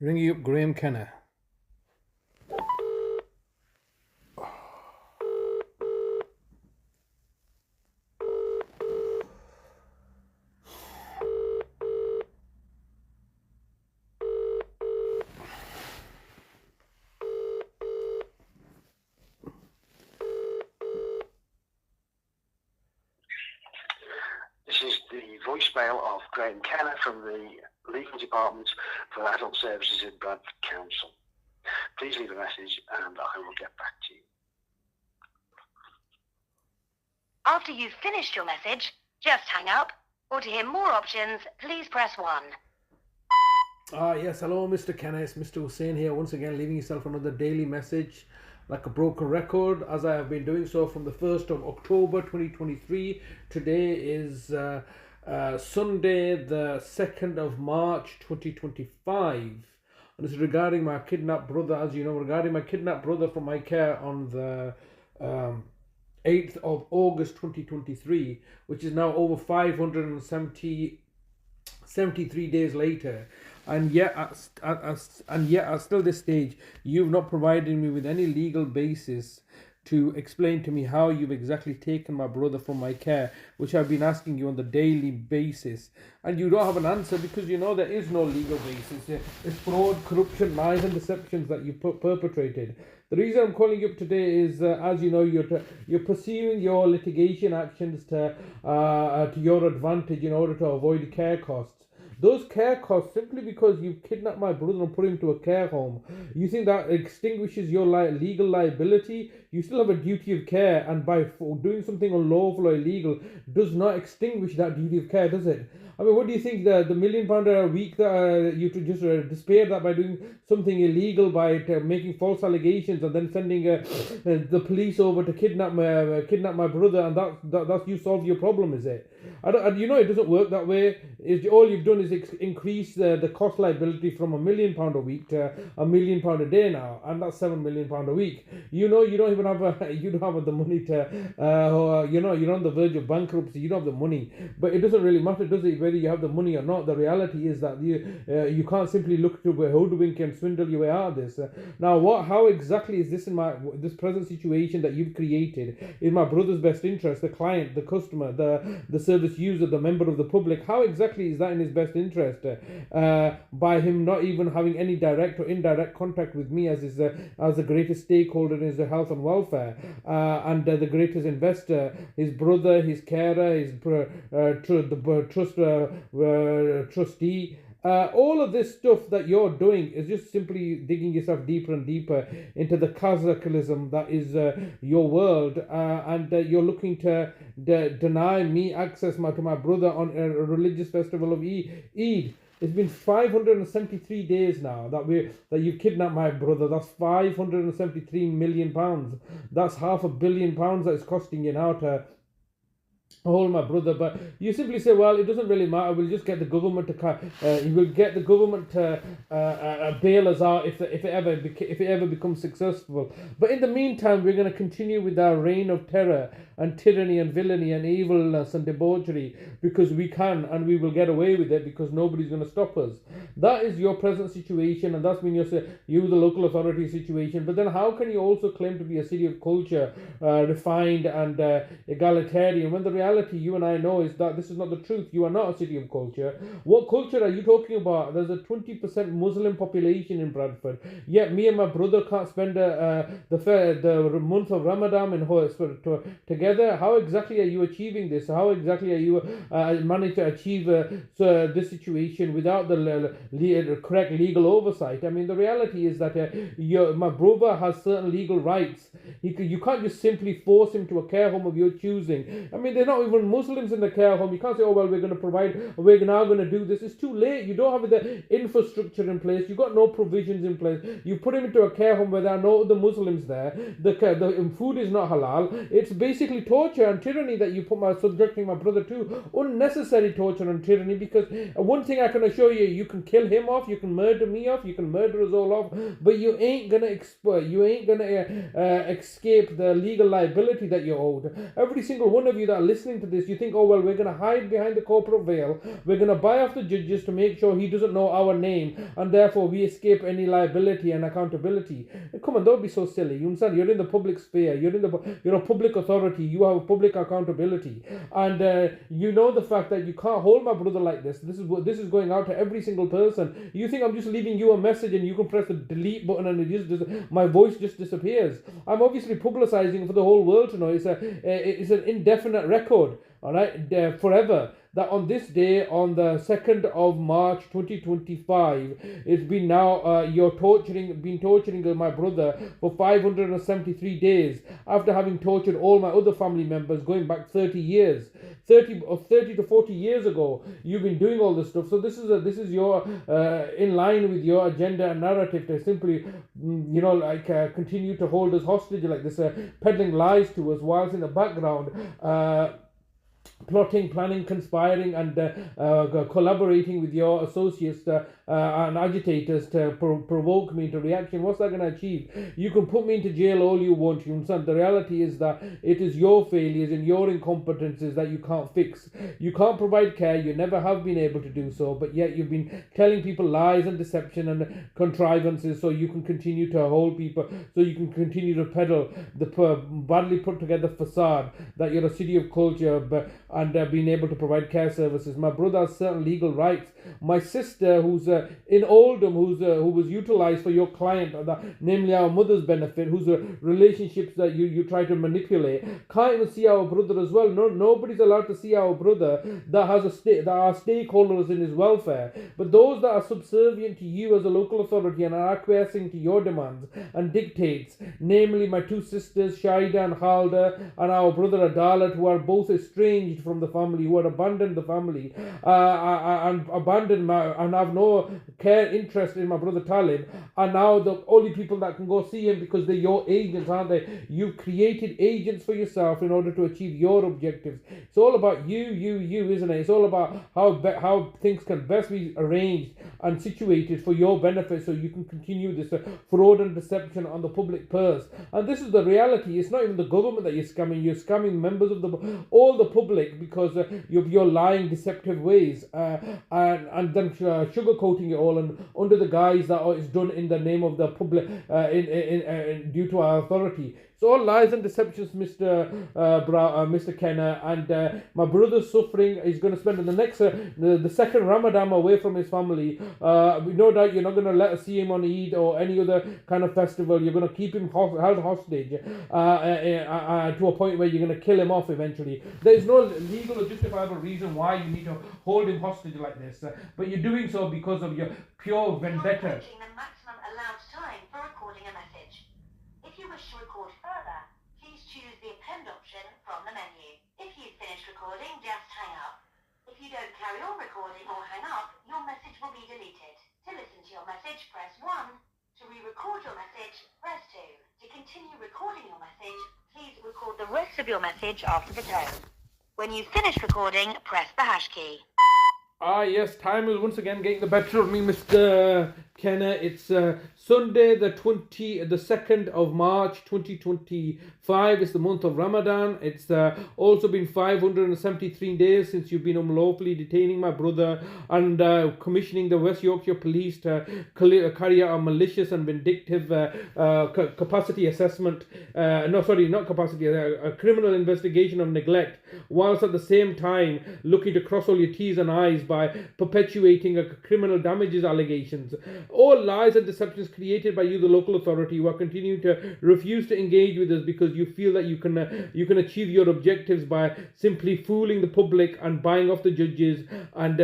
Ringing up Graeme Kenna. This is the voicemail of Graeme Kenna from the Legal Department for Adult Services in Bradford Council. Please leave a message and I will get back to you. After you've finished your message, just hang up, or to hear more options, please press 1. Yes, hello Mr. Kenna, it's Mr. Hussain here, once again leaving yourself another daily message like a broken record, as I have been doing so from the 1st of October 2023. Today is Sunday the 2nd of March 2025, and this is regarding my kidnapped brother. As you know, regarding my kidnapped brother from my care on the 8th of August 2023, which is now over 573 days later, and yet at still this stage you've not provided me with any legal basis to explain to me how you've exactly taken my brother from my care, which I've been asking you on the daily basis, and you don't have an answer because you know there is no legal basis. It's fraud, corruption, lies and deceptions that you perpetrated. The reason I'm calling you up today is, as you know, you're pursuing your litigation actions to your advantage in order to avoid care costs. Those care costs, simply because you've kidnapped my brother and put him to a care home, you think that extinguishes your legal liability? You still have a duty of care, and by doing something unlawful or illegal does not extinguish that duty of care, does it? I mean, what do you think, the £1 million a week that you to just despair that by doing something illegal, by making false allegations and then sending the police over to kidnap my brother, and that's you solve your problem, is it? You know it doesn't work that way. All you've done is increase the cost liability from £1 million a week to £1 million a day now, and that's £7 million a week. You know you don't even have the money to you're on the verge of bankruptcy. You don't have the money, but it doesn't really matter, does it, whether you have the money or not? The reality is that you can't simply look to hoodwink and swindle your way out of this. Now, how exactly is this in this present situation that you've created in my brother's best interest? The client, the customer, the service user, the member of the public. How exactly is that in his best interest? By him not even having any direct or indirect contact with me as the greatest stakeholder in his health and welfare, and the greatest investor, his brother, his carer, his trustee. All of this stuff that you're doing is just simply digging yourself deeper and deeper into the cataclysm that is your world, and you're looking to deny me access to my brother on a religious festival of Eid. It's been 573 days now that you've kidnapped my brother. That's £573 million. That's £500 million that it's costing you now to hold my brother. But you simply say, well, it doesn't really matter, we'll just get the government to bail us out if it ever becomes successful. But in the meantime, we're going to continue with our reign of terror and tyranny and villainy and evilness and debauchery, because we can, and we will get away with it because nobody's going to stop us. That is your present situation, and that's been the local authority situation. But then how can you also claim to be a city of culture, refined and egalitarian, when the reality, you and I know, is that this is not the truth? You are not a city of culture. What culture are you talking about? There's a 20% Muslim population in Bradford, yet me and my brother can't spend the month of Ramadan together. How exactly are you achieving this? How exactly are you managing to achieve this situation without the correct legal oversight? I mean, the reality is that my brother has certain legal rights. You can't just simply force him to a care home of your choosing. I mean, they're not even Muslims in the care home. You can't say, oh, well, we're now going to do this. It's too late. You don't have the infrastructure in place. You've got no provisions in place. You put him into a care home where there are no other Muslims there. The food is not halal. It's basically only torture and tyranny that you subjecting my brother to, unnecessary torture and tyranny, because one thing I can assure you, you can kill him off, you can murder me off, you can murder us all off, but you ain't gonna escape the legal liability that you're owed. Every single one of you that are listening to this, you think, oh well, we're gonna hide behind the corporate veil, we're gonna buy off the judges to make sure he doesn't know our name, and therefore we escape any liability and accountability. Come on, don't be so silly. You understand? You're in the public sphere. You're a public authority. You have public accountability, and you know the fact that you can't hold my brother like this. This is going out to every single person. You think I'm just leaving you a message and you can press the delete button and my voice just disappears? I'm obviously publicizing for the whole world to know. It's an indefinite record. All right, forever. That on this day, on the 2nd of March 2025, it's been now you're been torturing my brother for 573 days after having tortured all my other family members going back 30 years. 30 to 40 years ago, you've been doing all this stuff. So this is your in line with your agenda and narrative to simply, continue to hold us hostage like this, peddling lies to us, whilst in the background, plotting, planning, conspiring, and collaborating with your associates and agitators to provoke me into reaction. What's that going to achieve? You can put me into jail all you want, you understand? The reality is that it is your failures and your incompetences that you can't fix. You can't provide care, you never have been able to do so, but yet you've been telling people lies and deception and contrivances so you can continue to hold people, so you can continue to peddle the badly put together facade that you're a city of culture and being able to provide care services. My brother has certain legal rights. My sister, who's in Oldham, who was utilized for your client, namely our mother's benefit, whose relationships that you try to manipulate, can't even see our brother as well. Nobody's allowed to see our brother that are stakeholders in his welfare. But those that are subservient to you as a local authority and are acquiescing to your demands and dictates, namely my two sisters, Shaida and Halda, and our brother Adalat, who are both estranged from the family, who had abandoned the family and have no interest in my brother Talib, are now the only people that can go see him because they're your agents, aren't they? You've created agents for yourself in order to achieve your objectives. It's all about you, isn't it? It's all about how things can best be arranged and situated for your benefit so you can continue this fraud and deception on the public purse. And this is the reality. It's not even the government that you're scamming members of all the public because of your lying, deceptive ways, and then sugarcoating it all and under the guise that it's done in the name of the public, due to our authority. It's all lies and deceptions, Mr. Kenna, and my brother's suffering. He's going to spend the second Ramadan away from his family. No doubt you're not going to let us see him on Eid or any other kind of festival. You're going to keep him held hostage to a point where you're going to kill him off eventually. There is no legal or justifiable reason why you need to hold him hostage like this, but you're doing so because of your pure vendetta. You're approaching the maximum allowed time for recording a message. If you wish to record further, please choose the append option from the menu. If you've finished recording, just hang up. If you don't carry on recording or hang up, your message will be deleted. To listen to your message, press 1. To re-record your message, press 2. To continue recording your message, please record the rest of your message after the tone. When you've finished recording, press the hash key. Yes, time is once again getting the better of me, Mr. Kenna. It's Sunday, the 2nd of March 2025. It's the month of Ramadan. It's also been 573 days since you've been unlawfully detaining my brother and commissioning the West Yorkshire Police to carry out a malicious and vindictive capacity assessment. A criminal investigation of neglect, whilst at the same time looking to cross all your T's and I's by perpetuating a criminal damages allegations. All lies and deceptions created by you, the local authority, who are continuing to refuse to engage with us because you feel that you can achieve your objectives by simply fooling the public and buying off the judges. And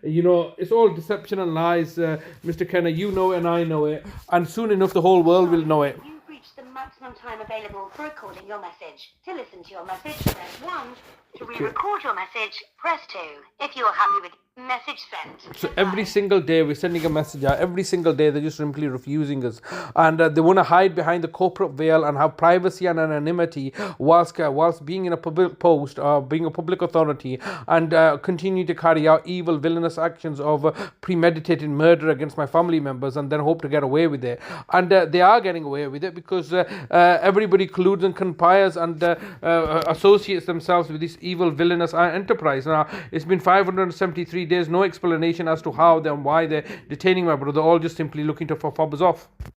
it's all deception and lies, Mr. Kenna. You know it and I know it, and soon enough the whole world will know it. You've reached the maximum time available for recording your message. To listen to your message, press 1. To re-record your message, press 2. If you are happy with message sent. So every single day we're sending a message out. Every single day they're just simply refusing us, and they want to hide behind the corporate veil and have privacy and anonymity whilst being in a public post or being a public authority, and continue to carry out evil, villainous actions of premeditated murder against my family members, and then hope to get away with it. And they are getting away with it because everybody colludes and conspires and associates themselves with this evil, villainous enterprise. Now it's been 573 days, no explanation as to how and why they're detaining my brother, all just simply looking to fob us off.